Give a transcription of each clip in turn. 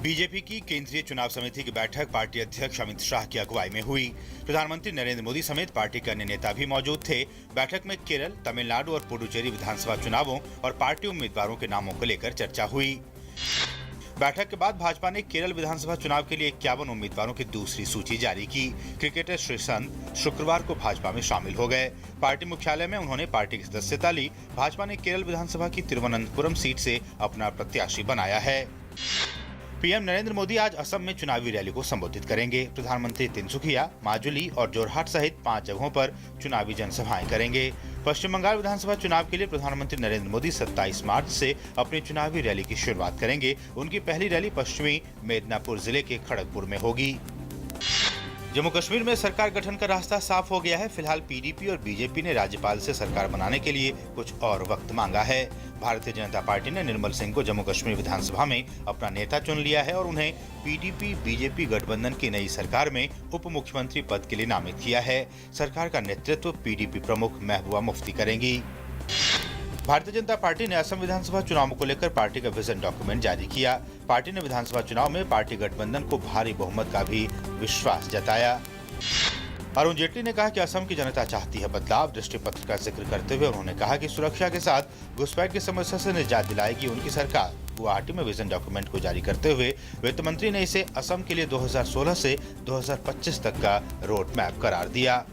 BJP की केंद्रीय चुनाव समिति की बैठक पार्टी अध्यक्ष अमित शाह की अगुवाई में हुई। प्रधानमंत्री नरेंद्र मोदी समेत पार्टी के अन्य नेता भी मौजूद थे। बैठक में केरल, तमिलनाडु और पुडुचेरी विधानसभा चुनावों और पार्टी उम्मीदवारों के नामों को लेकर चर्चा हुई। बैठक के बाद भाजपा ने केरल विधानसभा चुनाव के लिए 51 उम्मीदवारों की दूसरी सूची जारी की। क्रिकेटर श्रीसंत शुक्रवार को भाजपा में शामिल हो गए। पार्टी मुख्यालय में उन्होंने पार्टी की सदस्यता ली। भाजपा ने केरल विधानसभा की तिरुवनंतपुरम सीट से अपना प्रत्याशी बनाया है। पीएम नरेंद्र मोदी आज असम में चुनावी रैली को संबोधित करेंगे। प्रधानमंत्री तिनसुकिया, माजुली और जोरहाट सहित 5 जगहों पर चुनावी जनसभाएं करेंगे। पश्चिम बंगाल विधानसभा चुनाव के लिए प्रधानमंत्री नरेंद्र मोदी 27 मार्च से अपनी चुनावी रैली की शुरुआत करेंगे। उनकी पहली रैली पश्चिमी मेदिनीपुर जिले के खड़गपुर में होगी। जम्मू कश्मीर में सरकार गठन का रास्ता साफ हो गया है। फिलहाल पीडीपी और बीजेपी ने राज्यपाल से सरकार बनाने के लिए कुछ और वक्त मांगा है। भारतीय जनता पार्टी ने निर्मल सिंह को जम्मू कश्मीर विधानसभा में अपना नेता चुन लिया है और उन्हें पीडीपी बीजेपी गठबंधन की नई सरकार में उप मुख्यमंत्री पद के लिए नामित किया है। सरकार का नेतृत्व पीडीपी प्रमुख महबूबा मुफ्ती करेंगी। भारतीय जनता पार्टी ने असम विधानसभा चुनाव को लेकर पार्टी का विजन डॉक्यूमेंट जारी किया। पार्टी ने विधानसभा चुनाव में पार्टी गठबंधन को भारी बहुमत का भी विश्वास जताया। अरुण जेटली ने कहा कि असम की जनता चाहती है बदलाव। दृष्टि पत्र का जिक्र करते हुए उन्होंने कहा कि सुरक्षा के साथ घुसपैठ की समस्या से निजात दिलाएगी उनकी सरकार। गुवाहाटी में विजन डॉक्यूमेंट को जारी करते हुए वित्त मंत्री ने इसे असम के लिए 2016 से 2025 तक का रोड मैप करार दिया।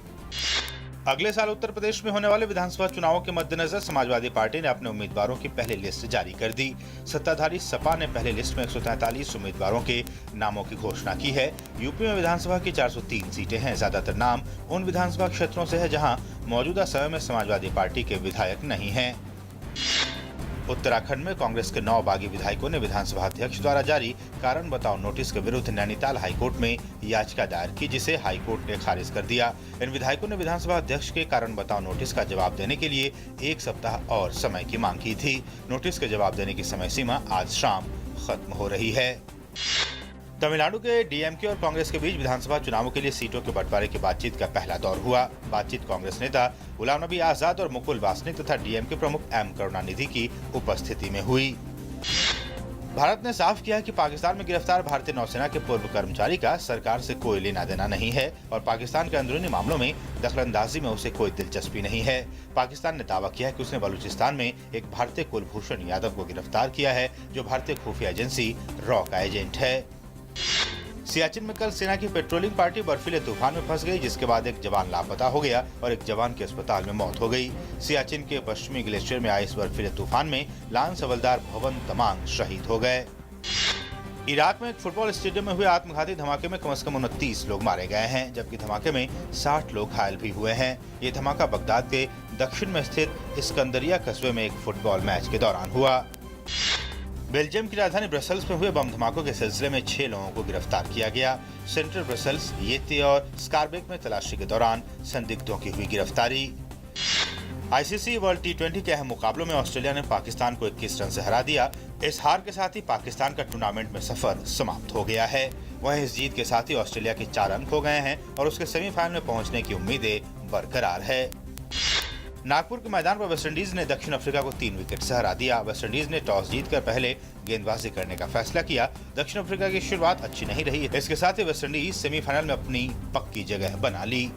अगले साल उत्तर प्रदेश में होने वाले विधानसभा चुनावों के मद्देनजर समाजवादी पार्टी ने अपने उम्मीदवारों की पहली लिस्ट जारी कर दी। सत्ताधारी सपा ने पहली लिस्ट में 143 उम्मीदवारों के नामों की घोषणा की है। यूपी में विधानसभा की 403 सीटें हैं। ज्यादातर नाम उन विधानसभा क्षेत्रों से है जहां मौजूदा समय में समाजवादी पार्टी के विधायक नहीं हैं। उत्तराखंड में कांग्रेस के 9 बागी विधायकों ने विधानसभा अध्यक्ष द्वारा जारी कारण बताओ नोटिस के विरुद्ध नैनीताल हाईकोर्ट में याचिका दायर की, जिसे हाईकोर्ट ने खारिज कर दिया। इन विधायकों ने विधानसभा अध्यक्ष के कारण बताओ नोटिस का जवाब देने के लिए 1 सप्ताह और समय की मांग की थी। नोटिस के जवाब देने की समय सीमा आज शाम खत्म हो रही है। तमिलनाडु के डीएमके और कांग्रेस के बीच विधानसभा चुनावों के लिए सीटों के बंटवारे की बातचीत का पहला दौर हुआ। बातचीत कांग्रेस नेता गुलाम नबी आजाद और मुकुल वासनिक तथा डीएमके प्रमुख एम करुणानिधि की उपस्थिति में हुई। भारत ने साफ किया कि पाकिस्तान में गिरफ्तार भारतीय नौसेना के पूर्व कर्मचारी का सरकार से कोई लेना देना नहीं है और पाकिस्तान के अंदरूनी मामलों में दखलंदाजी में उसे कोई दिलचस्पी नहीं है। पाकिस्तान ने दावा किया है कि उसने बलूचिस्तान में एक भारतीय कुलभूषण यादव को गिरफ्तार किया है, जो भारतीय खुफिया एजेंसी रॉ का एजेंट है। सियाचिन में कल सेना की पेट्रोलिंग पार्टी बर्फीले तूफान में फंस गई, जिसके बाद एक जवान लापता हो गया और एक जवान की अस्पताल में मौत हो गई। सियाचिन के पश्चिमी ग्लेशियर में आए इस बर्फीले तूफान में लांस हवलदार भवन तमांग शहीद हो गए। इराक में एक फुटबॉल स्टेडियम में हुए आत्मघाती धमाके में कम से कम 29 लोग मारे गए हैं, जबकि धमाके में 60 लोग घायल भी हुए हैं। ये धमाका बगदाद के दक्षिण में स्थित इस्कंदरिया कस्बे में एक फुटबॉल मैच के दौरान हुआ। बेल्जियम की राजधानी ब्रसेल्स में हुए बम धमाकों के सिलसिले में 6 लोगों को गिरफ्तार किया गया। सेंट्रल ब्रसेल्स, येते और स्कारबेक में तलाशी के दौरान संदिग्धों की हुई गिरफ्तारी। आईसीसी वर्ल्ड टी20 के अहम मुकाबलों में ऑस्ट्रेलिया ने पाकिस्तान को 21 रन से हरा दिया। इस हार के साथ ही पाकिस्तान का टूर्नामेंट में सफर समाप्त हो गया है। वहीं इस जीत के साथ ही ऑस्ट्रेलिया के 4 अंक हो गए हैं और उसके सेमीफाइनल में पहुंचने की उम्मीदें बरकरार है। नागपुर के मैदान पर वेस्टइंडीज ने दक्षिण अफ्रीका को 3 विकेट से हरा दिया। वेस्टइंडीज ने टॉस जीतकर पहले गेंदबाजी करने का फैसला किया। दक्षिण अफ्रीका की शुरुआत अच्छी नहीं रही। इसके साथ ही वेस्टइंडीज सेमीफाइनल में अपनी पक्की जगह बना ली।